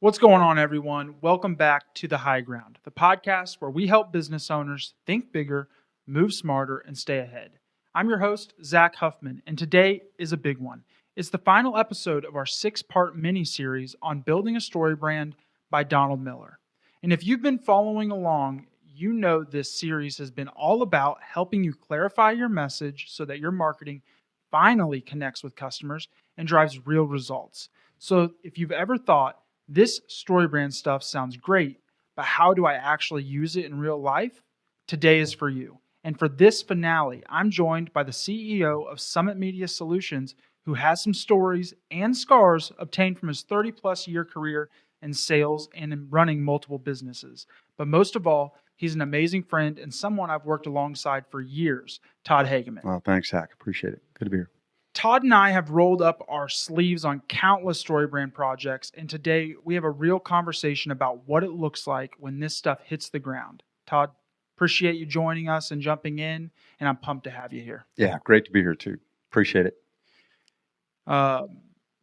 What's going on, everyone? Welcome back to The High Ground, the podcast where we help business owners think bigger, move smarter, and stay ahead. I'm your host, Zach Huffman, and today is a big one. It's the final episode of our 6-part mini-series on building a story brand by Donald Miller. And if you've been following along, you know this series has been all about helping you clarify your message so that your marketing finally connects with customers and drives real results. So if you've ever thought, this StoryBrand stuff sounds great, but how do I actually use it in real life? Today is for you. And for this finale, I'm joined by the CEO of Summit Media Solutions, who has some stories and scars obtained from his 30-plus year career in sales and in running multiple businesses. But most of all, he's an amazing friend and someone I've worked alongside for years, Todd Hagemann. Well, thanks, Zach. Appreciate it. Good to be here. Todd and I have rolled up our sleeves on countless StoryBrand projects, and today we have a real conversation about what it looks like when this stuff hits the ground. Todd, appreciate you joining us and jumping in, and I'm pumped to have you here. Yeah, great to be here too. Appreciate it.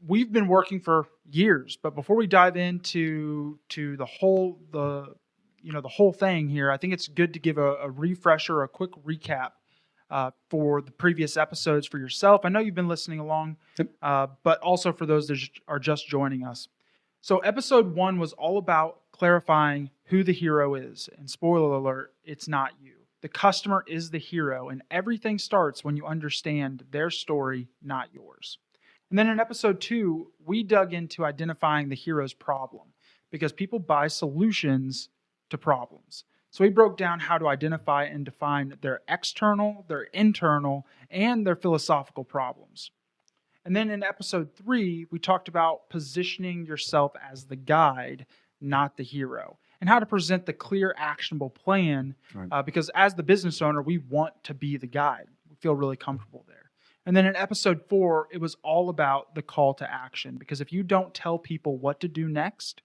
We've been working for years, but before we dive into the whole thing here, I think it's good to give a refresher, a quick recap for the previous episodes for yourself. I know you've been listening along, but also for those that are just joining us. So episode 1 was all about clarifying who the hero is. And spoiler alert, it's not you. The customer is the hero, and everything starts when you understand their story, not yours. And then in episode 2, we dug into identifying the hero's problem, because people buy solutions to problems. So we broke down how to identify and define their external, their internal, and their philosophical problems. And then in episode 3, we talked about positioning yourself as the guide, not the hero, and how to present the clear, actionable plan, because as the business owner, we want to be the guide. We feel really comfortable there. And then in episode 4, it was all about the call to action, because if you don't tell people what to do next,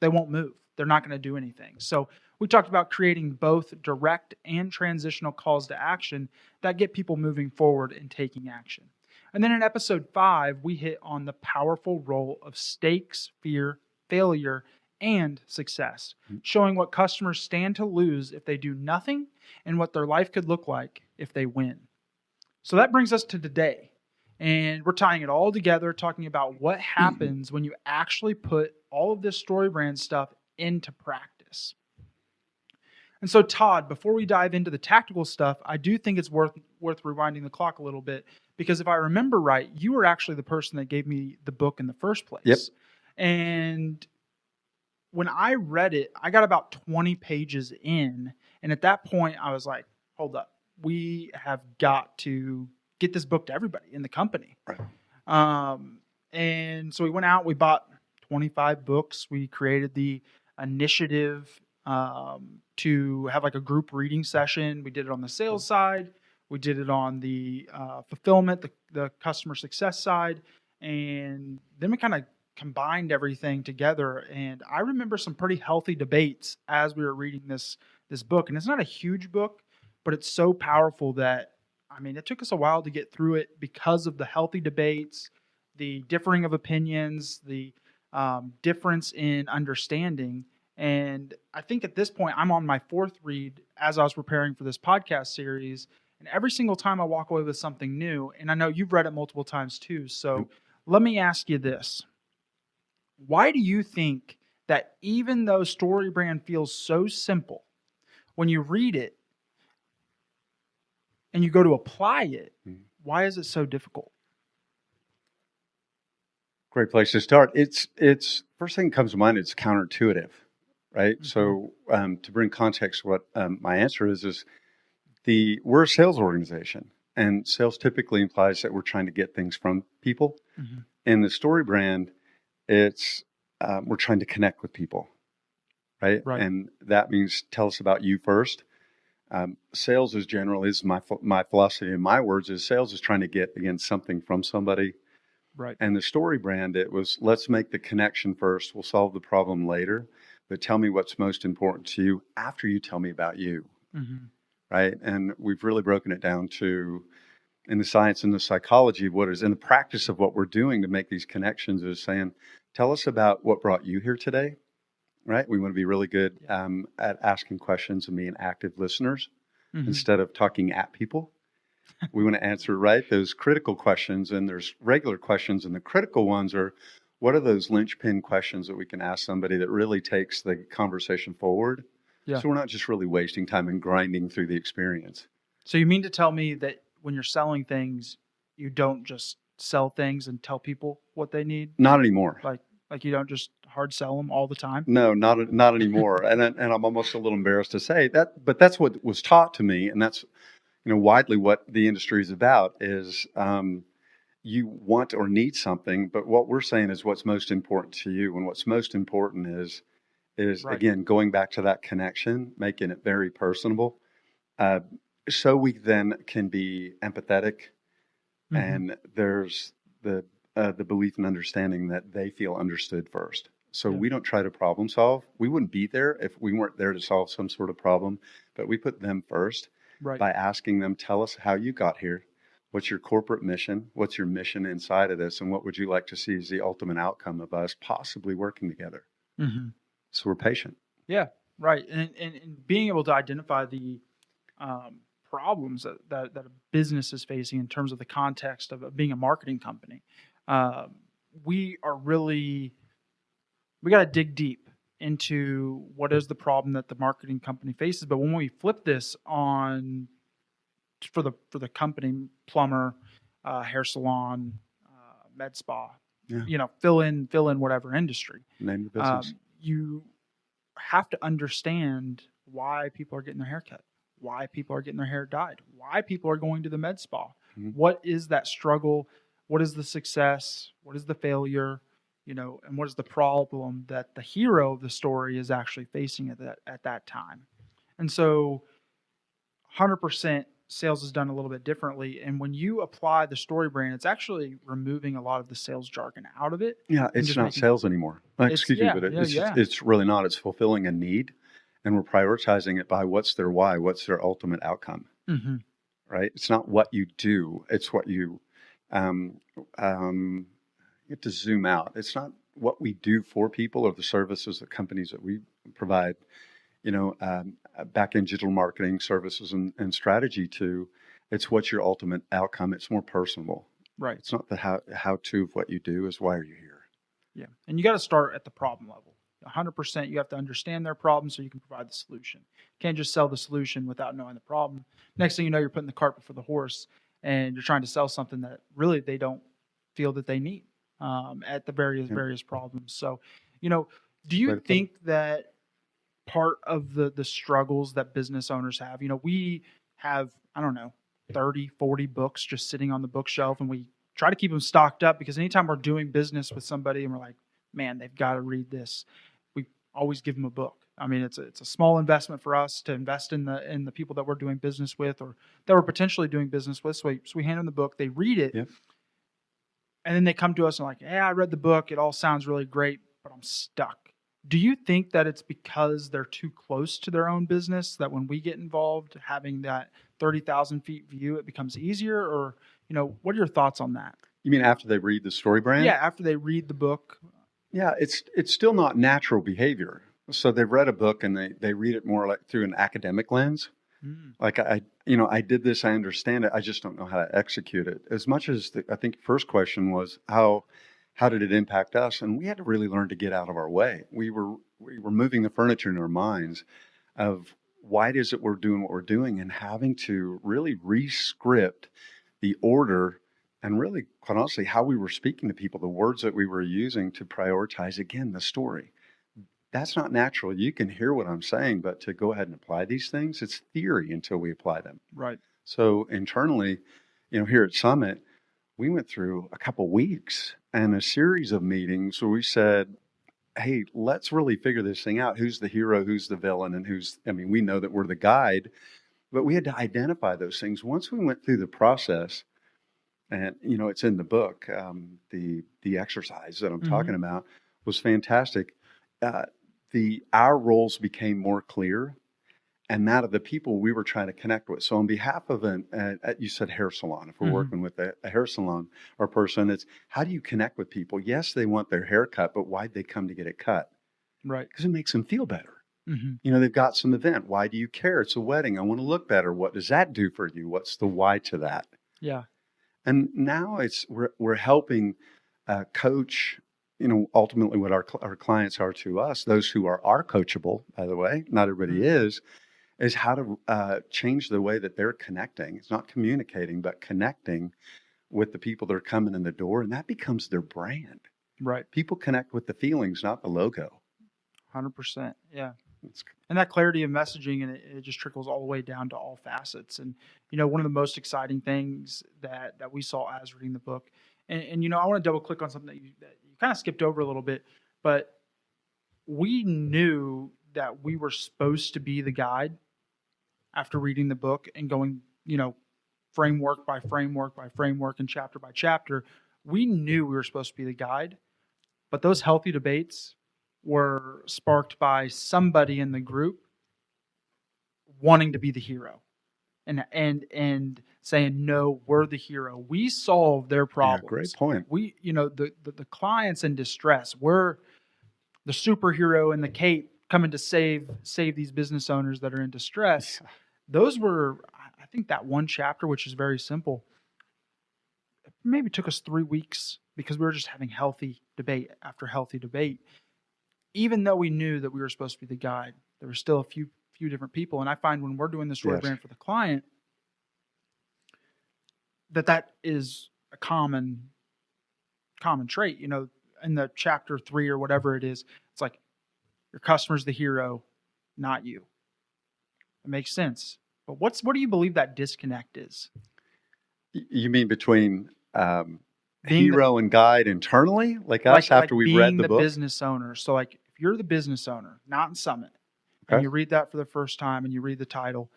they won't move. They're not going to do anything. So we talked about creating both direct and transitional calls to action that get people moving forward and taking action. And then in episode 5, we hit on the powerful role of stakes, fear, failure, and success, showing what customers stand to lose if they do nothing and what their life could look like if they win. So that brings us to today. And we're tying it all together, talking about what happens when you actually put all of this StoryBrand stuff into practice. And so, Todd, before we dive into the tactical stuff, I do think it's worth rewinding the clock a little bit, because if I remember right, you were actually the person that gave me the book in the first place. Yep. And when I read it, I got about 20 pages in. And at that point, I was like, hold up. We have got to get this book to everybody in the company. Right. And so we went out, we bought 25 books. We created the initiative to have like a group reading session. We did it on the sales side. We did it on the fulfillment, the customer success side. And then we kind of combined everything together. And I remember some pretty healthy debates as we were reading this book. And it's not a huge book, but it's so powerful that, I mean, it took us a while to get through it because of the healthy debates, the differing of opinions, the difference in understanding. And I think at this point, I'm on my 4th read as I was preparing for this podcast series. And every single time I walk away with something new, and I know you've read it multiple times too. So let me ask you this. Why do you think that even though StoryBrand feels so simple, when you read it and you go to apply it, why is it so difficult? Great place to start. It's first thing that comes to mind, it's counterintuitive, right? Mm-hmm. So to bring context, what my answer is we're a sales organization, and sales typically implies that we're trying to get things from people. Mm-hmm. In the StoryBrand, it's we're trying to connect with people, right? And that means tell us about you first. Sales is my philosophy, in my words, is sales is trying to get, again, something from somebody. Right. And the StoryBrand, it was, let's make the connection first. We'll solve the problem later, but tell me what's most important to you after you tell me about you. Mm-hmm. Right. And we've really broken it down to, in the science and the psychology of what is in the practice of what we're doing to make these connections, is saying, Tell us about what brought you here today, right? We want to be really good at asking questions and being active listeners instead of talking at people. We want to answer, right, those critical questions, and there's regular questions, and the critical ones are, what are those linchpin questions that we can ask somebody that really takes the conversation forward? Yeah. So we're not just really wasting time and grinding through the experience. So you mean to tell me that when you're selling things, you don't just sell things and tell people what they need? Not anymore. Like you don't just hard sell them all the time? No, not anymore. And I'm almost a little embarrassed to say that, but that's what was taught to me, and that's widely what the industry is about. Is you want or need something, but what we're saying is what's most important to you, and what's most important is Right. again going back to that connection, making it very personable, so we then can be empathetic, and there's the belief and understanding that they feel understood first. So we don't try to problem solve. We wouldn't be there if we weren't there to solve some sort of problem, but we put them first by asking them, tell us how you got here. What's your corporate mission? What's your mission inside of this? And what would you like to see as the ultimate outcome of us possibly working together? So we're patient. Yeah, right. And being able to identify the problems that a business is facing in terms of the context of being a marketing company. We got to dig deep into what is the problem that the marketing company faces. But when we flip this on for the company, plumber, hair salon, med spa, fill in whatever industry. Name your business. You have to understand why people are getting their hair cut, why people are getting their hair dyed, why people are going to the med spa. What is that struggle? What is the success? What is the failure? And what is the problem that the hero of the story is actually facing at that time? And so 100% sales is done a little bit differently. And when you apply the StoryBrand, it's actually removing a lot of the sales jargon out of it. Yeah, it's not sales anymore. Excuse me, but it's really not. It's fulfilling a need, and we're prioritizing it by what's their why, what's their ultimate outcome. Right? It's not what you do. It's what you you have to zoom out. It's not what we do for people or the services, the companies that we provide, back in digital marketing services and strategy to. It's what's your ultimate outcome. It's more personal. Right. It's not the how to of what you do. Is why are you here? Yeah. And you got to start at the problem level. 100%, you have to understand their problem so you can provide the solution. You can't just sell the solution without knowing the problem. Next thing you know, you're putting the cart before the horse, and you're trying to sell something that really they don't feel that they need at the various problems. So, do you think that part of the struggles that business owners have, we have, 30, 40 books just sitting on the bookshelf, and we try to keep them stocked up because anytime we're doing business with somebody and we're like, man, they've got to read this, we always give them a book. I mean, it's a small investment for us to invest in the people that we're doing business with or that we're potentially doing business with. So we hand them the book, they read it, and then they come to us and like, I read the book, it all sounds really great, but I'm stuck. Do you think that it's because they're too close to their own business that when we get involved, having that 30,000 feet view, it becomes easier? Or, what are your thoughts on that? You mean after they read the StoryBrand? Yeah, after they read the book. Yeah, it's still not natural behavior. So they've read a book and they read it more like through an academic lens. Like I did this, I understand it, I just don't know how to execute it. As much as I think first question was how did it impact us? And we had to really learn to get out of our way. We were moving the furniture in our minds of why is it we're doing what we're doing, and having to really re-script the order and really, quite honestly, how we were speaking to people, the words that we were using to prioritize, again, the story. That's not natural. You can hear what I'm saying, but to go ahead and apply these things, it's theory until we apply them. Right. So internally, here at Summit, we went through a couple weeks and a series of meetings where we said, hey, let's really figure this thing out. Who's the hero? Who's the villain? And we know that we're the guide, but we had to identify those things. Once we went through the process, and, it's in the book, the exercise that I'm talking about was fantastic. Our roles became more clear, and that of the people we were trying to connect with. So on behalf of you said hair salon, if we're working with a hair salon or person, it's how do you connect with people? Yes, they want their hair cut, but why'd they come to get it cut? Right. Because it makes them feel better. Mm-hmm. You know, they've got some event. Why do you care? It's a wedding. I want to look better. What does that do for you? What's the why to that? Yeah. And now we're helping coach, you know, ultimately what our clients are to us, those who are coachable, by the way, not everybody is how to change the way that they're connecting. It's not communicating, but connecting with the people that are coming in the door. And that becomes their brand. Right. People connect with the feelings, not the logo. 100%. Yeah. It's, And that clarity of messaging, and it just trickles all the way down to all facets. And, you know, one of the most exciting things that we saw as reading the book, and you know, I want to double click on something that you kind of skipped over a little bit, but we knew that we were supposed to be the guide after reading the book and going, you know, framework by framework by framework and chapter by chapter. We knew we were supposed to be the guide, but those healthy debates were sparked by somebody in the group wanting to be the hero and saying, no, we're the hero. We solve their problems. yeah, great point. We, you know, the clients in distress, we're the superhero in the cape coming to save these business owners that are in distress. Those were, I think, that one chapter, which is very simple, it maybe took us 3 weeks because we were just having healthy debate after healthy debate. Even though we knew that we were supposed to be the guide, there were still a few different people. And I find when we're doing the story brand for the client, that is a common trait. You know, in the chapter 3 or whatever it is, it's like your customer's the hero, not you. It makes sense. But what do you believe that disconnect is? You mean between hero and guide internally, like us, after we've read the book? Being the business owner. So like if you're the business owner, not in Summit, and you read that for the first time and you read the title,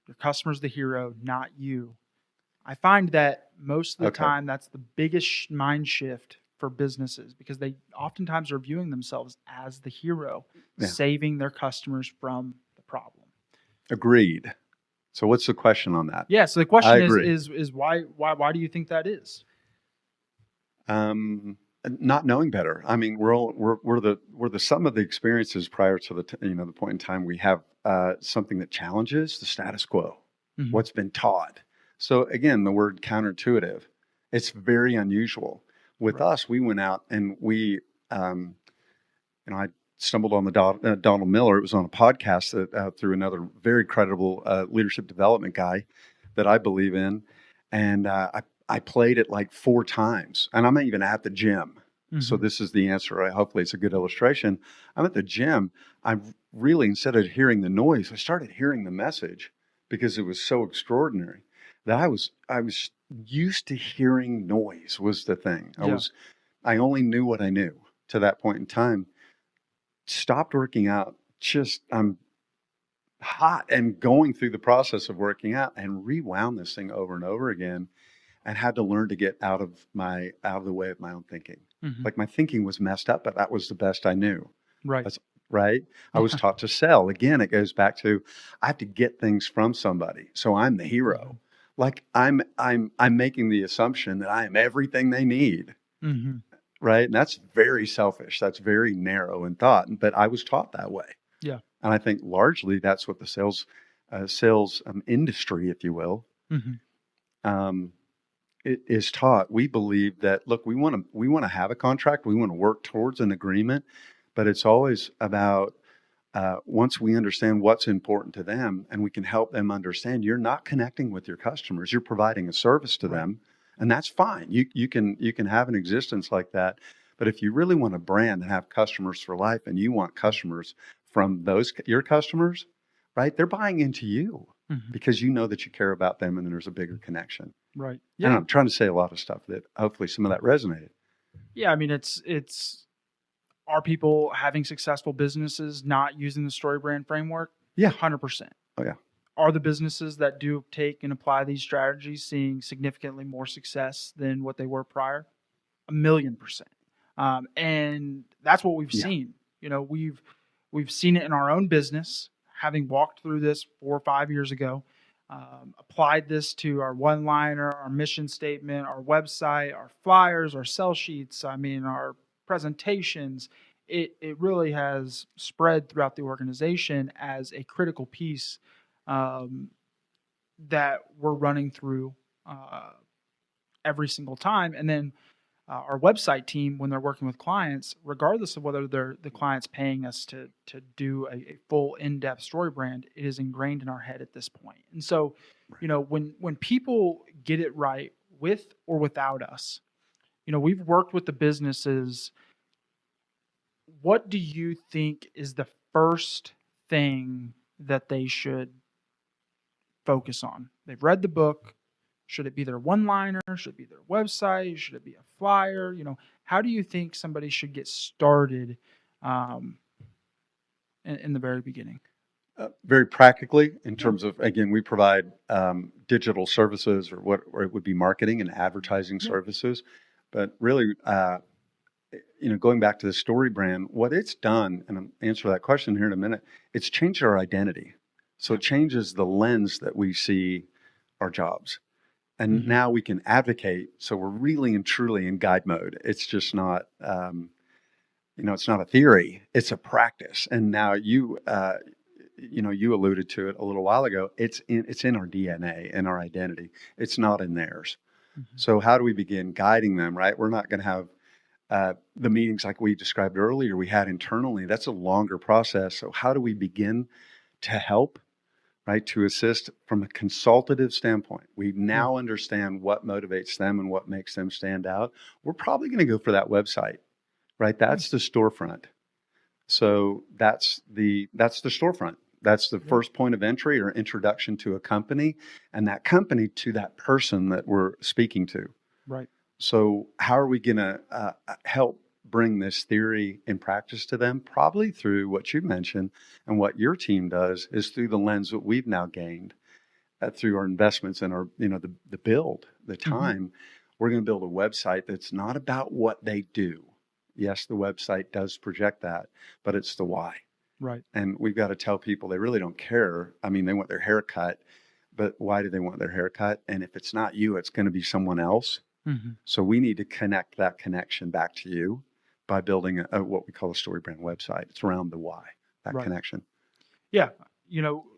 your customer's the hero, not you. I find that most of the time that's the biggest mind shift for businesses because they oftentimes are viewing themselves as the hero, saving their customers from the problem. Agreed. So what's the question on that? Yeah. So the question is why do you think that is? Not knowing better. I mean, we're the sum of the experiences prior to the point in time we have something that challenges the status quo, what's been taught. So again, the word counterintuitive, it's very unusual. With us, we went out and we, I stumbled on the Donald Miller. It was on a podcast that through another very credible leadership development guy that I believe in, and I played it like 4 times, and I'm not even at the gym. So this is the answer. Hopefully it's a good illustration. I'm at the gym. I'm really, instead of hearing the noise, I started hearing the message because it was so extraordinary that I was used to hearing noise was the thing. I only knew what I knew to that point in time. Stopped working out. I'm hot and going through the process of working out and rewound this thing over and over again and had to learn to get out of the way of my own thinking. Like my thinking was messed up, but that was the best I knew. Right. That's right. I was taught to sell. Again, it goes back to I have to get things from somebody. So I'm the hero. Like I'm making the assumption that I am everything they need. Right. And that's very selfish. That's very narrow in thought. But I was taught that way. Yeah. And I think largely that's what the sales industry, if you will, it is taught. We believe that, look, we want to have a contract. We want to work towards an agreement, but it's always about once we understand what's important to them and we can help them understand, you're not connecting with your customers. You're providing a service to them, and that's fine. You can have an existence like that. But if you really want a brand and have customers for life, and you want customers from your customers, right? They're buying into you because you know that you care about them, and there's a bigger connection. Right. Yeah. And I'm trying to say a lot of stuff that hopefully some of that resonated. Yeah. I mean, it's are people having successful businesses not using the StoryBrand framework? Yeah. 100%. Oh, yeah. Are the businesses that do take and apply these strategies seeing significantly more success than what they were prior? 1,000,000%. And that's what we've seen. You know, we've seen it in our own business, having walked through this 4 or 5 years ago, applied this to our one-liner, our mission statement, our website, our flyers, our sell sheets, I mean, our presentations, it really has spread throughout the organization as a critical piece um, that we're running through every single time. And then our website team, when they're working with clients, regardless of whether the client's paying us to do a full in-depth story brand, it is ingrained in our head at this point. And so, when people get it right with or without us, we've worked with the businesses. What do you think is the first thing that they should focus on? They've read the book. Should it be their one-liner? Should it be their website? Should it be a flyer? How do you think somebody should get started in the very beginning? Very practically, in terms of, again, we provide digital services, or it would be marketing and advertising services. But really, going back to the story brand, what it's done, and I'll answer that question here in a minute, it's changed our identity. So it changes the lens that we see our jobs. And now we can advocate. So we're really and truly in guide mode. It's just not, it's not a theory. It's a practice. And now you alluded to it a little while ago. It's in our DNA and our identity. It's not in theirs. So how do we begin guiding them? Right? We're not going to have the meetings like we described earlier. We had internally. That's a longer process. So how do we begin to help? Right, to assist from a consultative standpoint. We now understand what motivates them and what makes them stand out. We're probably going to go for that website, right? That's the storefront. So that's the storefront. That's the first point of entry or introduction to a company, and that company to that person that we're speaking to. Right. So how are we going to help bring this theory in practice to them? Probably through what you mentioned, and what your team does is through the lens that we've now gained through our investments and our, the build, the time. We're going to build a website that's not about what they do. Yes, the website does project that, but it's the why. Right. And we've got to tell people they really don't care. I mean, they want their hair cut, but why do they want their hair cut? And if it's not you, it's going to be someone else. So we need to connect that connection back to you by building what we call a StoryBrand website. It's around the why, that connection. Yeah.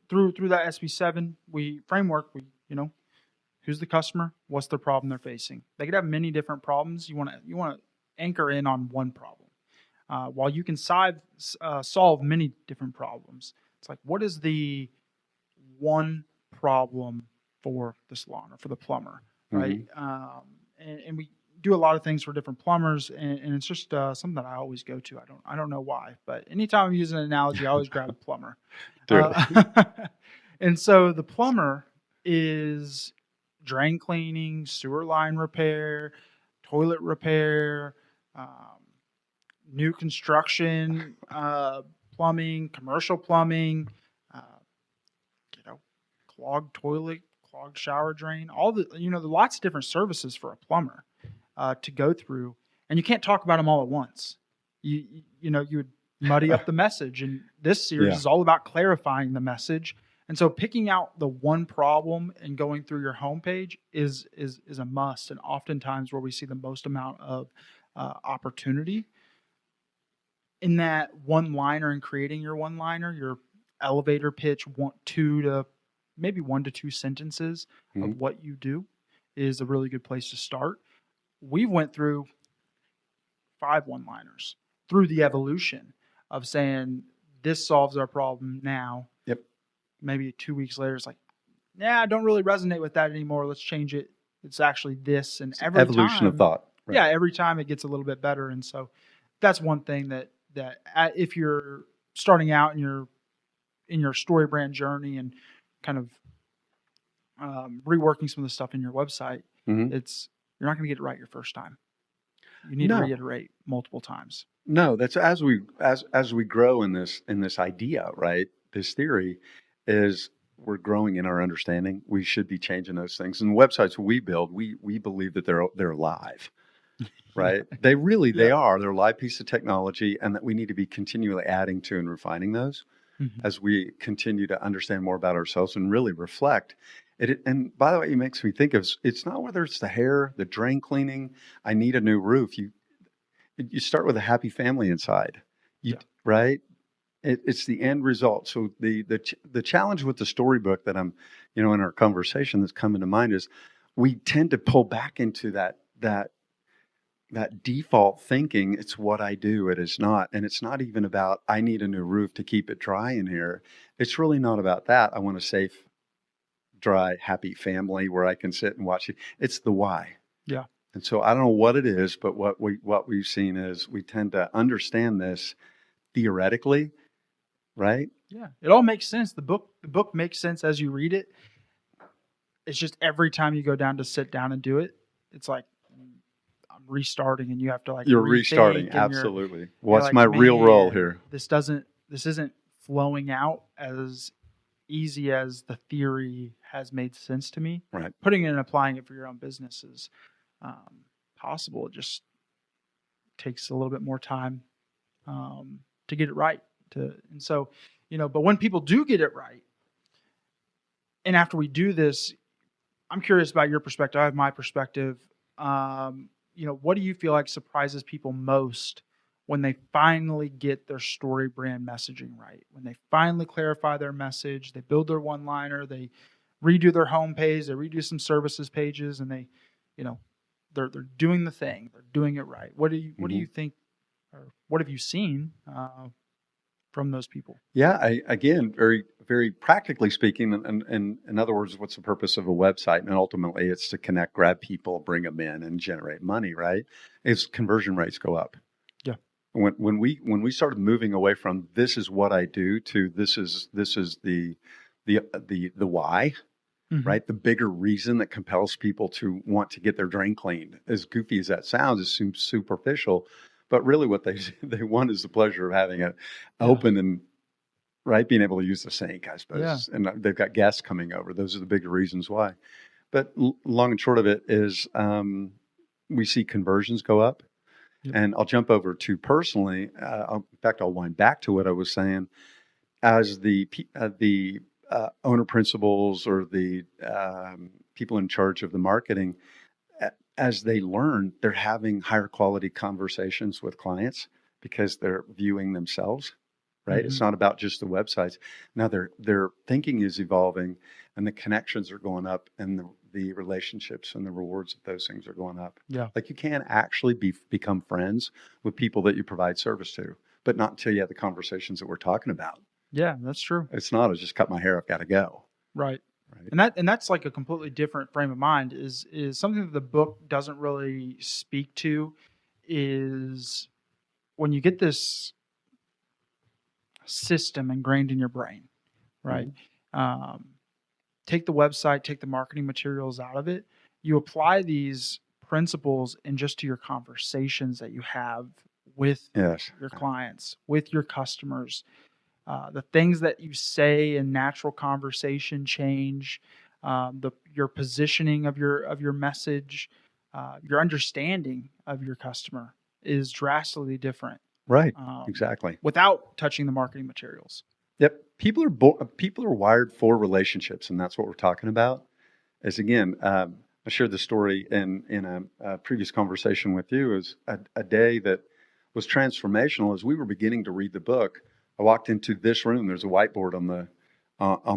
Through that SB7 framework, who's the customer? What's the problem they're facing? They could have many different problems. You want to anchor in on one problem. While you can solve many different problems, it's like, what is the one problem for the salon or for the plumber, right? And we do a lot of things for different plumbers, and it's just something that I always go to. I don't know why, but anytime I'm using an analogy, I always grab a plumber. And so the plumber is drain cleaning, sewer line repair, toilet repair, new construction, plumbing, commercial plumbing, clogged toilet, clogged shower drain, all the, there are lots of different services for a plumber to go through, and you can't talk about them all at once. You would muddy up the message, and this series is all about clarifying the message. And so picking out the one problem and going through your homepage is a must, and oftentimes where we see the most amount of opportunity in that one-liner and creating your one-liner, your elevator pitch, 1 to 2 sentences of what you do is a really good place to start. We went through 5 one-liners through the evolution of saying this solves our problem now. Yep. Maybe 2 weeks later, it's like, I don't really resonate with that anymore. Let's change it. It's actually this, and every evolution time, of thought. Right. Yeah, every time it gets a little bit better, and so that's one thing that if you're starting out in your story brand journey and kind of reworking some of the stuff in your website, you're not going to get it right your first time. You need to reiterate multiple times. No, that's as we grow in this idea, right? This theory is we're growing in our understanding. We should be changing those things. And the websites we build, we believe that they're live, right? They really they are. They're a live piece of technology, and that we need to be continually adding to and refining those. Mhm. as we continue to understand more about ourselves and really reflect. And by the way, it makes me think of, it's not whether it's the hair, the drain cleaning, I need a new roof. You start with a happy family inside, you Yeah. right? It's the end result. So the challenge with the storybook that I'm, in our conversation that's coming to mind is, we tend to pull back into that default thinking. It's what I do, it is not. And it's not even about, I need a new roof to keep it dry in here. It's really not about that. I want a safe, dry, happy family where I can sit and watch it. It's the why. Yeah. And so I don't know what it is, but what we've seen is we tend to understand this theoretically, right? Yeah. It all makes sense. The book makes sense as you read it. It's just every time you go down to sit down and do it, it's like I'm restarting, and you have to like You're restarting, rethink, and absolutely. you're What's like, my real role man, here? this isn't flowing out as easy as the theory has made sense to me. Right. Putting it and applying it for your own business is possible. It just takes a little bit more time to get it right. And so, but when people do get it right, and after we do this, I'm curious about your perspective. I have my perspective. What do you feel like surprises people most when they finally get their story brand messaging right? When they finally clarify their message, they build their one-liner, they redo their homepage, they redo some services pages, and you know, they're doing the thing, they're doing it right. What do you think, or what have you seen from those people? Yeah, again, very, very practically speaking, and in other words, what's the purpose of a website? And ultimately, it's to connect, grab people, bring them in, and generate money, right? Is conversion rates go up. Yeah. When we started moving away from this is what I do to this is the why, Mm-hmm. right? The bigger reason that compels people to want to get their drain cleaned. As goofy as that sounds, it seems superficial, but really what they want is the pleasure of having it Yeah. open and right, being able to use the sink, I Yeah. suppose. And they've got guests coming over. Those are the bigger reasons why. But long and short of it is, we see conversions go up. Yep. And I'll jump over to personally. In fact, I'll wind back to what I was saying. As the owner principals or the people in charge of the marketing, as they learn, they're having higher quality conversations with clients because they're viewing themselves, right? Mm-hmm. It's not about just the websites. Now their thinking is evolving, and the connections are going up, and the relationships and the rewards of those things are going up. Yeah. Like you can actually become friends with people that you provide service to, but not until you have the conversations that we're talking about. Yeah, that's true. It's not, I just cut my hair, I've got to go. Right. Right. And that's like a completely different frame of mind. Is something that the book doesn't really speak to, is when you get this system ingrained in your brain, right? Take the website, take the marketing materials out of it. You apply these principles in just to your conversations that you have with Yes. your clients, with your customers. The things that you say in natural conversation change. Your positioning of your message, your understanding of your customer is drastically different. Right. Exactly. Without touching the marketing materials. Yep. People are wired for relationships, and that's what we're talking about. As again, I shared the story in a previous conversation with you. Is a day that was transformational. As we were beginning to read the book, I walked into this room. There's a whiteboard on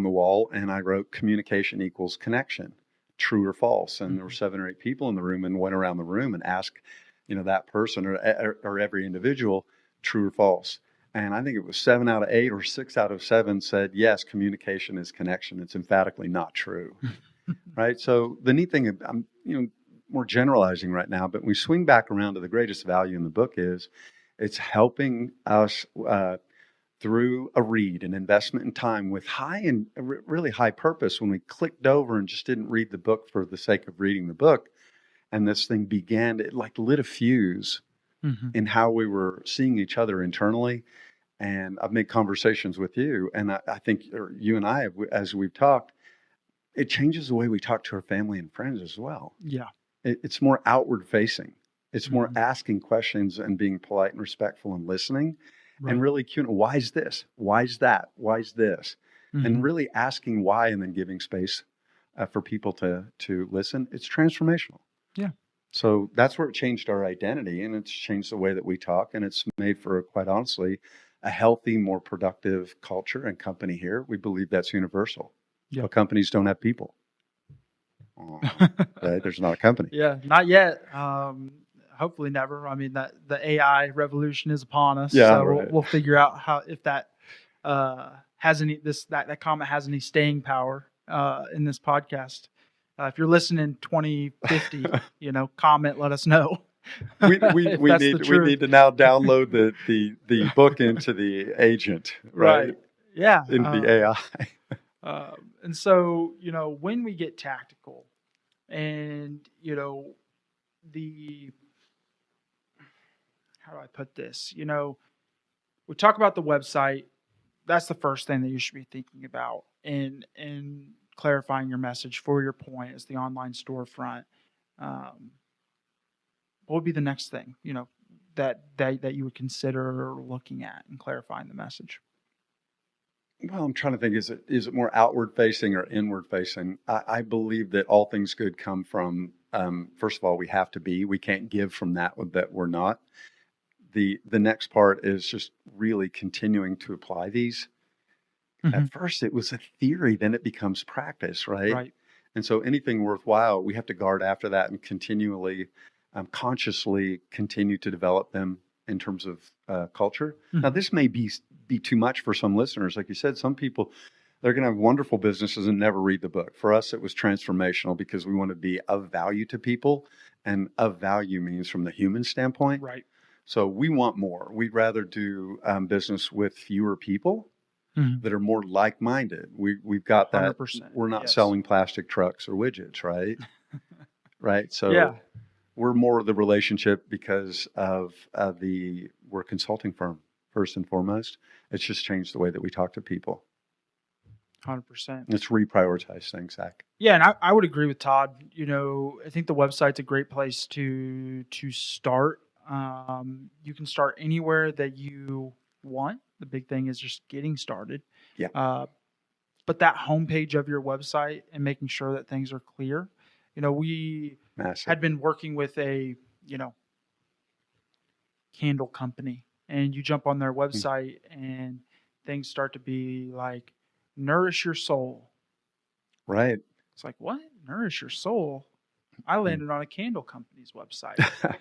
the wall, and I wrote "Communication equals connection, true or false." And there were 7 or 8 people in the room, and went around the room and asked, that person or every individual, true or false. And I think it was 7 out of 8 or 6 out of 7 said, yes, communication is connection. It's emphatically not true. Right. So the neat thing, I'm, more generalizing right now, but we swing back around to the greatest value in the book is it's helping us through a read, an investment in time with high and really high purpose. When we clicked over and just didn't read the book for the sake of reading the book, and this thing began to, it like lit a fuse in how we were seeing each other internally. And I've made conversations with you, and I think you and I, as we've talked, it changes the way we talk to our family and friends as well. Yeah. It's more outward facing. It's more asking questions and being polite and respectful and listening. and really why is this? Why is that? Why is this? Mm-hmm. And really asking why and then giving space for people to listen. It's transformational. Yeah. So that's where it changed our identity, and it's changed the way that we talk, and it's made for, quite honestly, a healthy, more productive culture and company here. We believe that's universal. Yeah. But companies don't have people. Right? There's not a company. Yeah, not yet. Hopefully never. I mean, that the AI revolution is upon us. Yeah, so right. we'll figure out if that has any that comment has any staying power in this podcast. If you're listening 2050, comment, let us know. We need to now download the book into the agent, right? Yeah. Into the AI. And so, when we get tactical and, how do I put this? We talk about the website. That's the first thing that you should be thinking about and clarifying your message for your point is the online storefront. What would be the next thing, that you would consider looking at and clarifying the message? Well, I'm trying to think, is it more outward facing or inward facing? I believe that all things good come from, first of all, we can't give from that we're not. The next part is just really continuing to apply these. Mm-hmm. At first it was a theory, then it becomes practice, right? Right. And so anything worthwhile, we have to guard after that and continually, consciously continue to develop them in terms of culture. Mm-hmm. Now, this may be too much for some listeners. Like you said, some people, they're going to have wonderful businesses and never read the book. For us, it was transformational because we want to be of value to people, and of value means from the human standpoint. Right. So we want more. We'd rather do business with fewer people that are more like-minded. We've got that. 100%. We're not selling plastic trucks or widgets, right? Right. So yeah. We're more of the relationship because of we're a consulting firm first and foremost. It's just changed the way that we talk to people. 100%. Let's reprioritize things, Zach. Yeah, and I would agree with Todd. I think the website's a great place to start. You can start anywhere that you want. The big thing is just getting started. Yeah. But that homepage of your website and making sure that things are clear. We had been working with a, candle company, and you jump on their website and things start to be like, nourish your soul. Right. It's like, what? Nourish your soul? I landed on a candle company's website.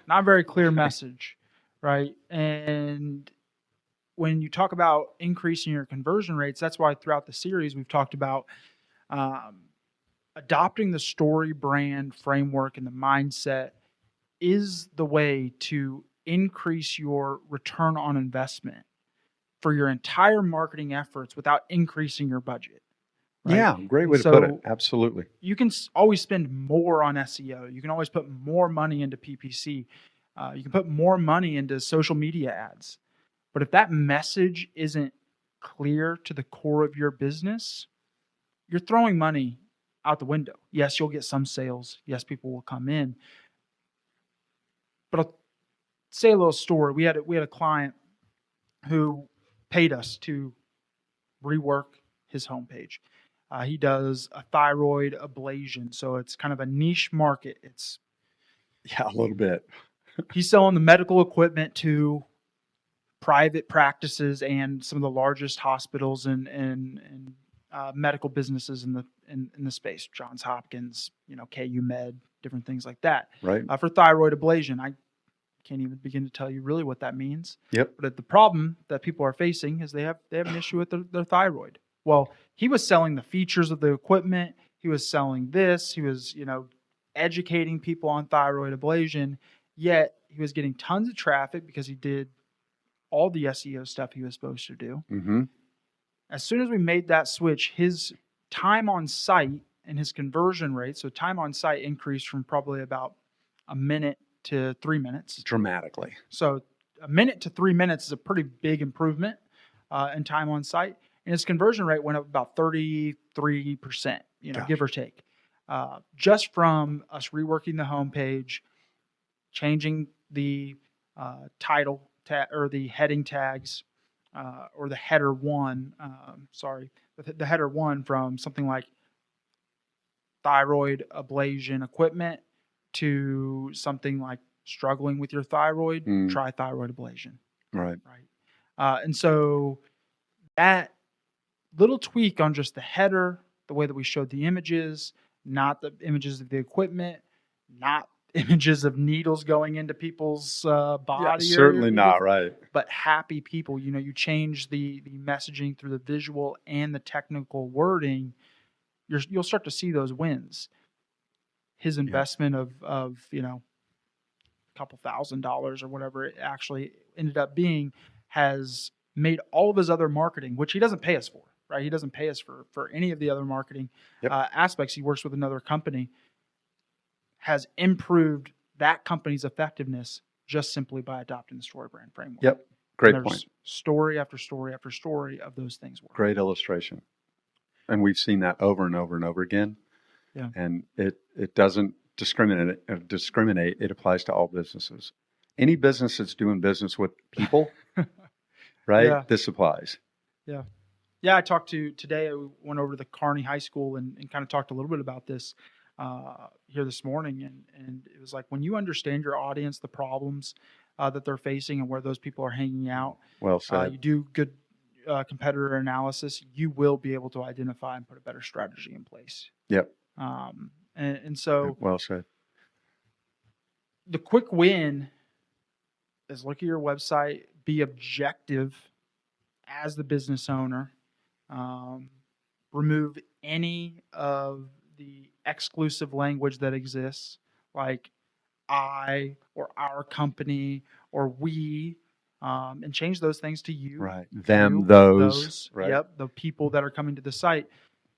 Not a very clear message, right? And when you talk about increasing your conversion rates, that's why throughout the series we've talked about adopting the StoryBrand framework and the mindset is the way to increase your return on investment for your entire marketing efforts without increasing your budget. Right? Yeah, great way to put it. Absolutely. You can always spend more on SEO. You can always put more money into PPC. You can put more money into social media ads. But if that message isn't clear to the core of your business, you're throwing money out the window. Yes, you'll get some sales. Yes, people will come in. But I'll say a little story. We had a client who paid us to rework his homepage. He does a thyroid ablation, so it's kind of a niche market. A little bit. He's selling the medical equipment to private practices and some of the largest hospitals and medical businesses in the space. Johns Hopkins, KU Med, different things like that. Right. For thyroid ablation, I can't even begin to tell you really what that means. Yep. But the problem that people are facing is they have an issue with their thyroid. Well, he was selling the features of the equipment. He was selling this. He was, educating people on thyroid ablation. Yet he was getting tons of traffic because he did all the SEO stuff he was supposed to do. Mm-hmm. As soon as we made that switch, his time on site and his conversion rate, so time on site increased from probably about a minute to 3 minutes. Dramatically. So a minute to 3 minutes is a pretty big improvement in time on site. And his conversion rate went up about 33%, give or take. Just from us reworking the homepage, changing the title or the heading tags, or the header one, the header one from something like thyroid ablation equipment to something like struggling with your thyroid, try thyroid ablation. Right. And so that little tweak on just the header, the way that we showed the images, not the images of the equipment, not images of needles going into people's body. Certainly not, right. But happy people, you change the messaging through the visual and the technical wording, you'll start to see those wins. His investment of a couple $1,000s or whatever it actually ended up being has made all of his other marketing, which he doesn't pay us for, right? He doesn't pay us for any of the other marketing aspects. He works with another company, has improved that company's effectiveness just simply by adopting the StoryBrand framework. Yep. Great point. Story after story after story of those things work. Great illustration. And we've seen that over and over and over again. Yeah. And it doesn't discriminate. It applies to all businesses. Any business that's doing business with people, right? Yeah. This applies. Yeah. Yeah, I talked today, I went over to the Kearney High School and kind of talked a little bit about this here this morning. And it was like, when you understand your audience, the problems that they're facing and where those people are hanging out, well said. You do good competitor analysis, you will be able to identify and put a better strategy in place. Yep. And so, well said. The quick win is look at your website, be objective as the business owner, remove any of the exclusive language that exists, like I or our company or we, and change those things to you. Right. Them, those. Right. Yep. The people that are coming to the site.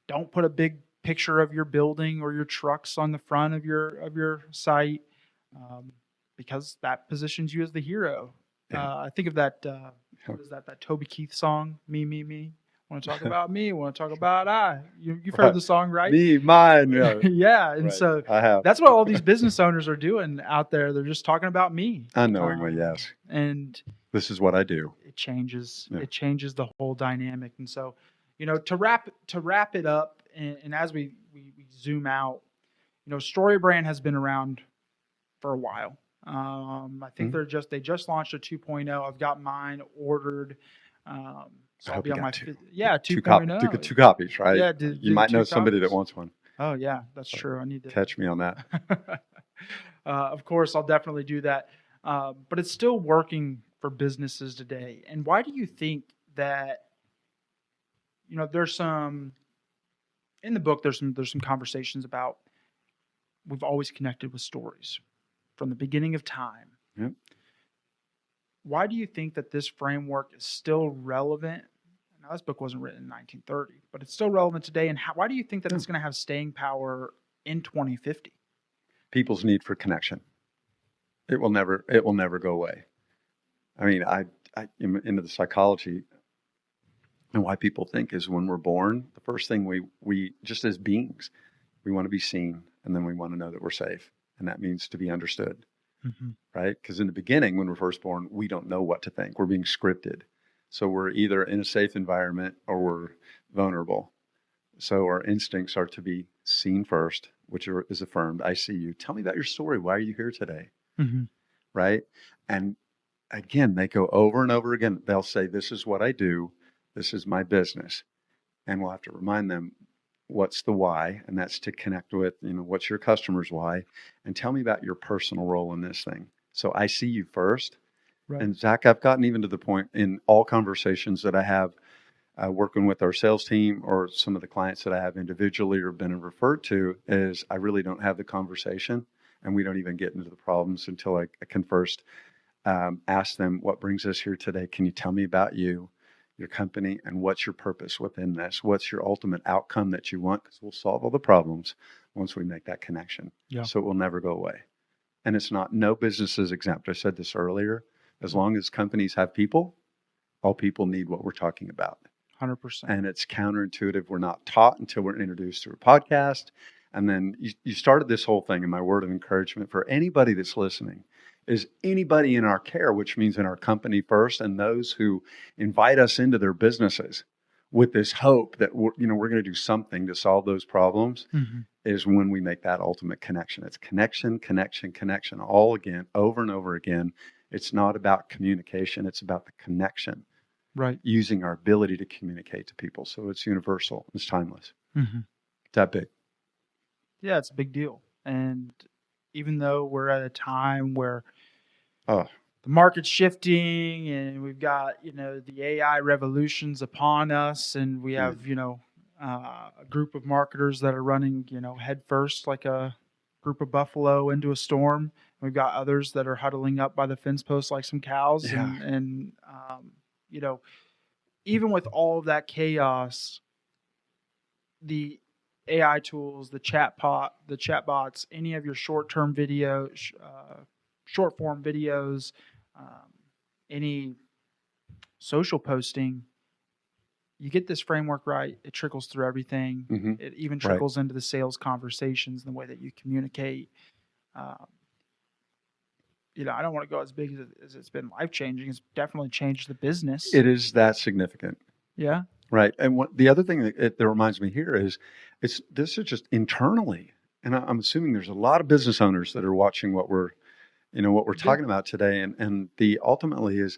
Don't put a big picture of your building or your trucks on the front of your site, because that positions you as the hero. Yeah. I think of that. What is that? That Toby Keith song, "Me, Me, Me." Want to talk about me? Want to talk about I? You've heard the song, right? Me, mine. Yeah. Yeah. And right. so I have. That's what all these business owners are doing out there. They're just talking about me. Unknowingly, yes. And this is what I do. It changes. Yeah. It changes the whole dynamic. And so, to wrap it up, and as we zoom out, StoryBrand has been around for a while. I think they just launched a 2.0. I've got mine ordered. So I'll be on my 2.0. Two copies, right? Yeah, you might know somebody that wants one. Oh yeah, that's true. I need to catch me on that. Of course, I'll definitely do that. But it's still working for businesses today. And why do you think that? There's some in the book. There's some conversations about we've always connected with stories from the beginning of time. Yep. Why do you think that this framework is still relevant? Now, this book wasn't written in 1930, but it's still relevant today. And why do you think that it's going to have staying power in 2050? People's need for connection. It will never go away. I mean, I am into the psychology, and why people think is when we're born, the first thing we just as beings, we want to be seen, and then we want to know that we're safe, and that means to be understood. Mm-hmm. Right? Because in the beginning, when we're first born, we don't know what to think. We're being scripted. So we're either in a safe environment or we're vulnerable. So our instincts are to be seen first, which is affirmed. I see you. Tell me about your story. Why are you here today? Mm-hmm. Right? And again, they go over and over again. They'll say, this is what I do. This is my business. And we'll have to remind them, what's the why? And that's to connect with, what's your customer's why? And tell me about your personal role in this thing. So I see you first. Right. And Zach, I've gotten even to the point in all conversations that I have working with our sales team or some of the clients that I have individually or been referred to, is I really don't have the conversation, and we don't even get into the problems until I can first ask them, what brings us here today? Can you tell me about you, your company, and what's your purpose within this? What's your ultimate outcome that you want? Because we'll solve all the problems once we make that connection. Yeah. So it will never go away. And it's no business is exempt. I said this earlier. As long as companies have people, all people need what we're talking about. 100%. And it's counterintuitive. We're not taught until we're introduced through a podcast. And then you started this whole thing, and my word of encouragement for anybody that's listening is anybody in our care, which means in our company first, and those who invite us into their businesses with this hope that we're going to do something to solve those problems, Mhm. is when we make that ultimate connection. It's connection, connection, connection, all again, over and over again. It's not about communication. It's about the connection, Right. using our ability to communicate to people. So it's universal. It's timeless. Mhm. It's that big. Yeah, it's a big deal. And even though we're at a time where Oh, the market's shifting and we've got, the AI revolutions upon us, and we have, a group of marketers that are running, head first like a group of buffalo into a storm. We've got others that are huddling up by the fence post like some cows. yeah. And you know, even with all of that chaos, the AI tools, the chatbots, any of your short-term video, short-form videos, um, any social posting, you get this framework right, it trickles through everything. Hmm. It even Right. trickles into the sales conversations and the way that you communicate. Um, I don't want to go as big as it's been life-changing. It's definitely changed the business. It is that significant. Yeah. Right. And the other thing that reminds me here is this is just internally. And I'm assuming there's a lot of business owners that are watching what we're Yeah. talking about today. And the ultimately is,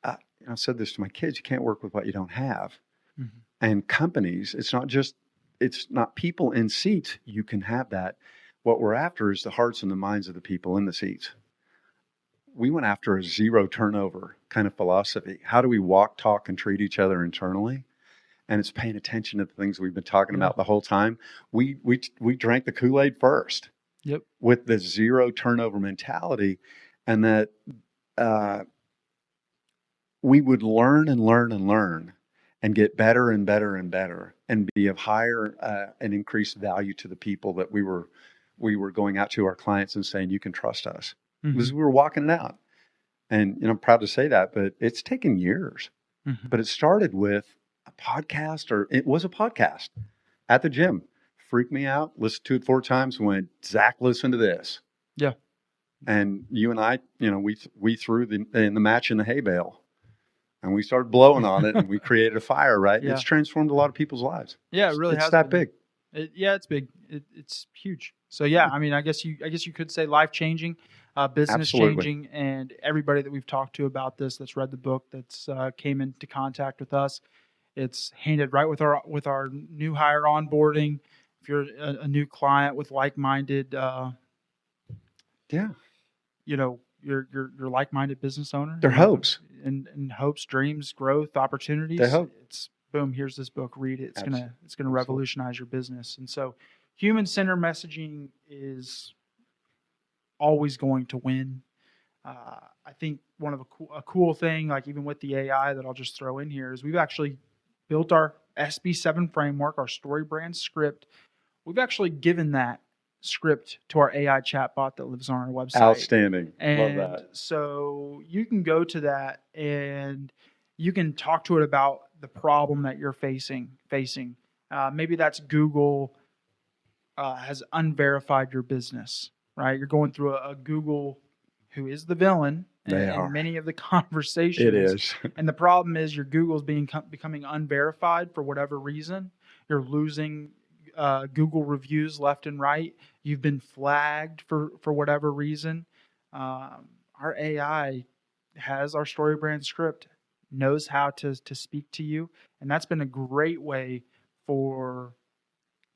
I've said this to my kids, you can't work with what you don't have. Mhm. And companies, it's not people in seats. You can have that. What we're after is the hearts and the minds of the people in the seats. We went after a zero turnover kind of philosophy. How do we walk, talk, and treat each other internally? And it's paying attention to the things we've been talking Yeah. about the whole time. We drank the Kool-Aid first Yep. with the zero turnover mentality, and that we would learn and learn and learn and get better and better and better and be of higher and increased value to the people that we were going out to, our clients, and saying, you can trust us. Because Mhm. we were walking it out. And I'm proud to say that, but it's taken years. Mhm. But it started with a podcast, or it was a podcast at the gym. Freaked me out. Listened to it 4 times. Went, Zach, listen to this. Yeah. And you and I, we threw in the match in the hay bale, and we started blowing on it, and we created a fire. Right? Yeah. It's transformed a lot of people's lives. Yeah, it really It's has that been. big. It's big. It's huge. So yeah, I mean, I guess you could say life changing, business Absolutely. changing, and everybody that we've talked to about this, that's read the book, that's came into contact with us, it's handed right with our new hire onboarding. If you're a new client with like minded, Yeah. your like minded business owner, Their hopes. and hopes, dreams, growth, They opportunities. hope. It's boom. Here's this book. Read it. It's gonna Absolutely. revolutionize your business. And so, human centered messaging is always going to win. I think one of a cool thing, like even with the AI that I'll just throw in here, is we've actually built our SB7 framework, our StoryBrand script. We've actually given that script to our AI chatbot that lives on our website. Outstanding. And Love that. so you can go to that and you can talk to it about the problem that you're facing. Maybe that's Google has unverified your business, right? You're going through a Google who is the villain They in are. many of the conversations. It is. And the problem is your Google's becoming unverified for whatever reason. You're losing Google reviews left and right. You've been flagged for whatever reason. Our AI has our StoryBrand script, knows how to speak to you, and that's been a great way for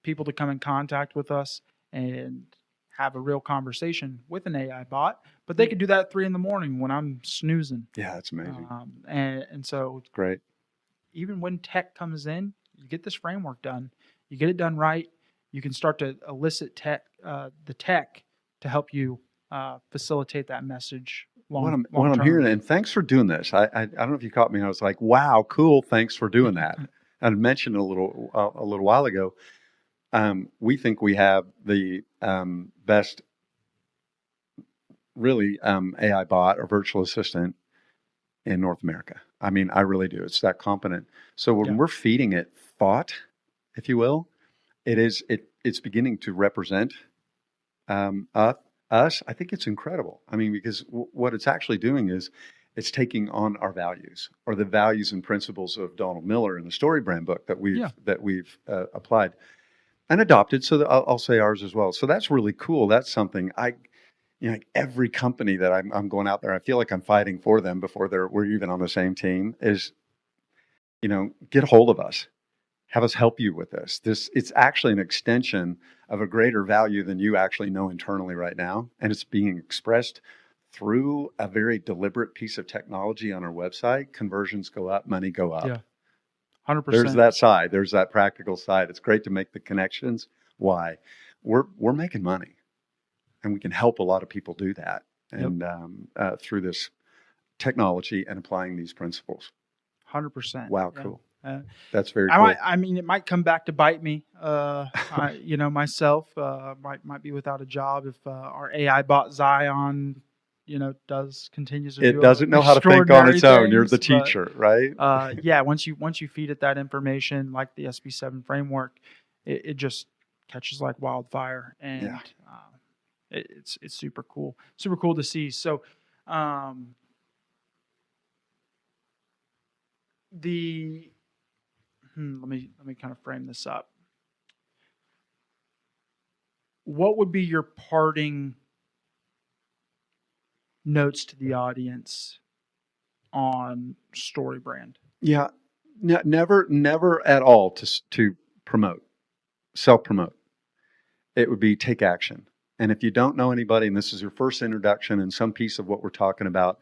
people to come in contact with us and have a real conversation with an AI bot. But they could do that at 3 a.m. when I'm snoozing. Yeah, it's amazing. And so It's great. even when tech comes in, you get this framework done. You get it done right. You can start to elicit the tech to help you facilitate that message What I'm long term. hearing, and thanks for doing this. I don't know if you caught me. I was like, wow, cool. Thanks for doing that. I mentioned a little while ago. We think we have the best, really, AI bot or virtual assistant in North America. I mean, I really do. It's that competent. So when Yeah. we're feeding it thought, if you will, it's beginning to represent us us, I think it's incredible. I mean, because what it's actually doing is it's taking on our values or the values and principles of Donald Miller in the StoryBrand book that Yeah. we've applied and adopted. So that I'll say ours as well. So that's really cool. That's something like every company that I'm going out there, I feel like I'm fighting for them before we're even on the same team is, get a hold of us. Have us help you with this. It's actually an extension of a greater value than you actually know internally right now. And it's being expressed through a very deliberate piece of technology on our website. Conversions go up, money go up. Yeah. There's 100%. that side. There's that practical side. It's great to make the connections. Why? We're making money, and we can help a lot of people do that. Yep. And through this technology and applying these principles. 100%. Wow, Yeah. cool. That's very cool. I mean, it might come back to bite me. Myself might be without a job if our AI bot Zion, continues to do It doesn't know how to think on extraordinary its own. You're the things, but, teacher, right? yeah, once you feed it that information, like the SB7 framework, it just catches like wildfire, and Yeah. it's super cool to see. So, let me kind of frame this up. What would be your parting notes to the audience on StoryBrand? Yeah. Never at all to promote, self-promote. It would be take action. And if you don't know anybody, and this is your first introduction and some piece of what we're talking about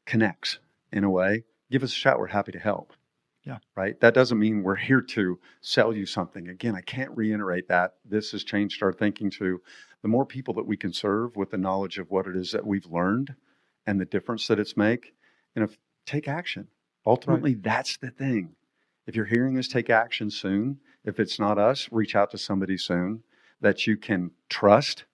connects in a way, give us a shout. We're happy to help. Yeah. Right. That doesn't mean we're here to sell you something. Again, I can't reiterate that. This has changed our thinking to the more people that we can serve with the knowledge of what it is that we've learned and the difference that it's make. Take action. Ultimately, That's the thing. If you're hearing us, take action soon. If it's not us, reach out to somebody soon that you can trust.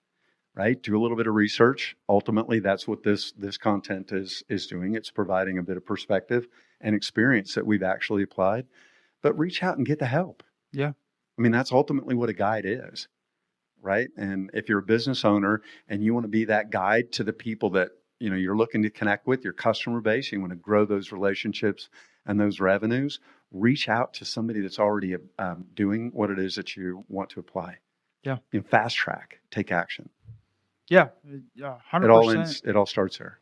Right? Do a little bit of research. Ultimately, that's what this content is doing. It's providing a bit of perspective and experience that we've actually applied. But reach out and get the help. Yeah. I mean, that's ultimately what a guide is, right? And if you're a business owner and you want to be that guide to the people that you're looking to connect with, your customer base, you want to grow those relationships and those revenues, reach out to somebody that's already doing what it is that you want to apply. Yeah. Fast track, take action. Yeah, 100%. It all starts there.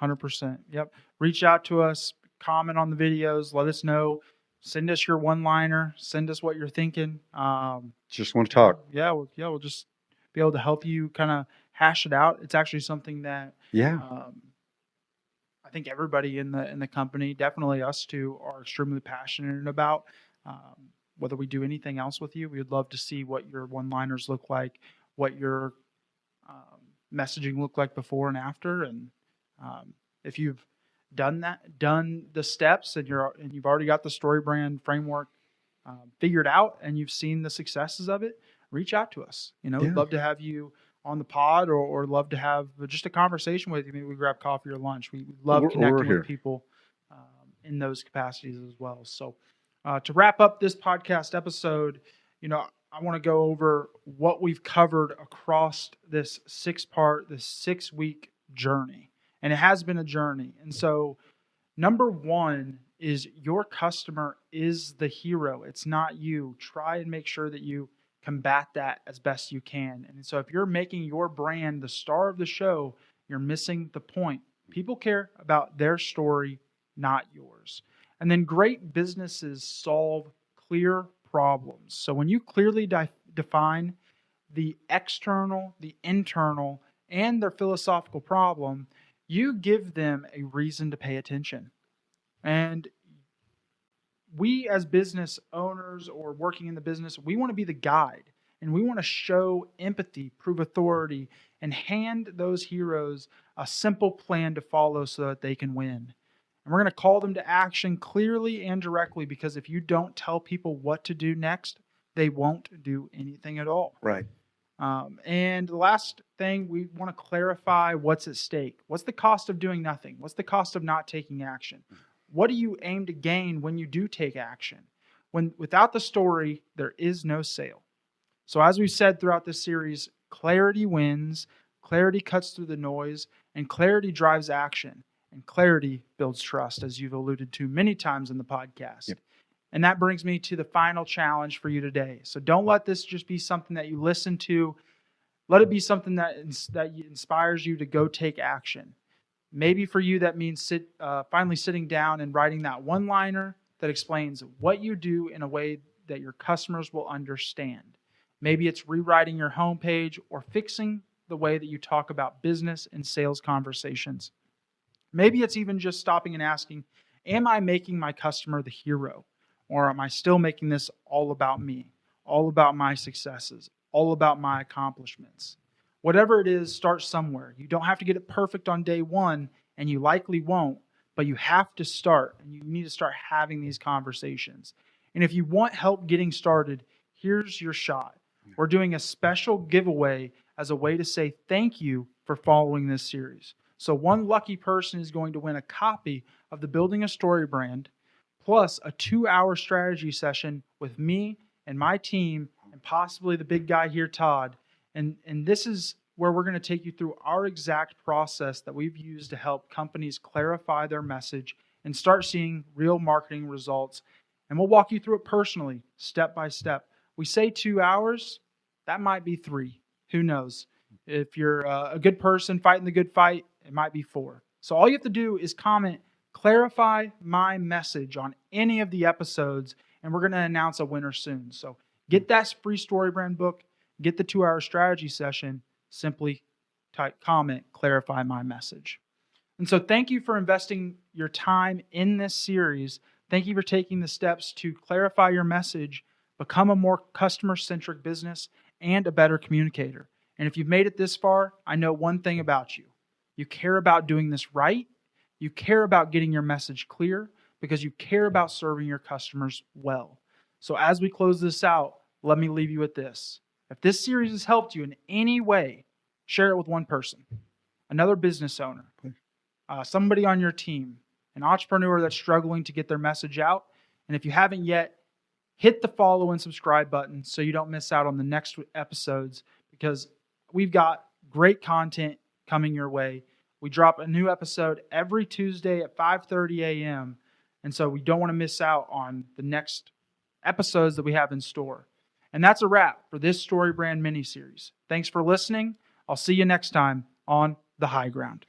100%. Yep. Reach out to us, comment on the videos, let us know, send us your one-liner, send us what you're thinking. Just want to talk. We'll just be able to help you kind of hash it out. It's actually something that I think everybody in the company, definitely us two, are extremely passionate about. Whether we do anything else with you, we would love to see what your one-liners look like, what your messaging looked like before and after, and if you've done the steps and you've already got the StoryBrand framework figured out and you've seen the successes of it, reach out to us. We'd love to have you on the pod or love to have just a conversation with you. Maybe we grab coffee or lunch. We love connecting with people in those capacities as well. So to wrap up this podcast episode, I want to go over what we've covered across this 6-week journey. And it has been a journey. And so number one is your customer is the hero. It's not you. Try and make sure that you combat that as best you can. And so if you're making your brand the star of the show, you're missing the point. People care about their story, not yours. And then great businesses solve clear problems. So when you clearly define the external, the internal, and their philosophical problem, you give them a reason to pay attention. And we as business owners or working in the business, we want to be the guide, and we want to show empathy, prove authority, and hand those heroes a simple plan to follow so that they can win. And we're going to call them to action clearly and directly, because if you don't tell people what to do next, they won't do anything at all. Right. And the last thing, we want to clarify what's at stake. What's the cost of doing nothing? What's the cost of not taking action? What do you aim to gain when you do take action? Without the story, there is no sale. So as we've said throughout this series, Clarity wins, clarity cuts through the noise, and clarity drives action. And clarity builds trust, as you've alluded to many times in the podcast. Yep. And that brings me to the final challenge for you today. So don't let this just be something that you listen to. Let it be something that inspires you to go take action. Maybe for you, that means finally sitting down and writing that one-liner that explains what you do in a way that your customers will understand. Maybe it's rewriting your homepage or fixing the way that you talk about business and sales conversations. Maybe it's even just stopping and asking, am I making my customer the hero? Or am I still making this all about me, all about my successes, all about my accomplishments? Whatever it is, start somewhere. You don't have to get it perfect on day one, and you likely won't, but you have to start, and you need to start having these conversations. And if you want help getting started, here's your shot. We're doing a special giveaway as a way to say thank you for following this series. So one lucky person is going to win a copy of the Building a Story Brand, plus a 2-hour strategy session with me and my team, and possibly the big guy here, Todd. And this is where we're going to take you through our exact process that we've used to help companies clarify their message and start seeing real marketing results. And we'll walk you through it personally, step by step. We say 2 hours, that might be 3. Who knows? If you're a good person fighting the good fight, it might be 4. So all you have to do is comment, clarify my message on any of the episodes, and we're going to announce a winner soon. So get that free StoryBrand book, get the 2-hour strategy session, simply type comment, clarify my message. And so thank you for investing your time in this series. Thank you for taking the steps to clarify your message, become a more customer-centric business, and a better communicator. And if you've made it this far, I know one thing about you. You care about doing this right. You care about getting your message clear because you care about serving your customers well. So as we close this out, let me leave you with this. If this series has helped you in any way, share it with one person, another business owner, somebody on your team, an entrepreneur that's struggling to get their message out. And if you haven't yet, hit the follow and subscribe button so you don't miss out on the next episodes, because we've got great content coming your way. We drop a new episode every Tuesday at 5:30 a.m. And so we don't want to miss out on the next episodes that we have in store. And that's a wrap for this StoryBrand mini-series. Thanks for listening. I'll see you next time on The High Ground.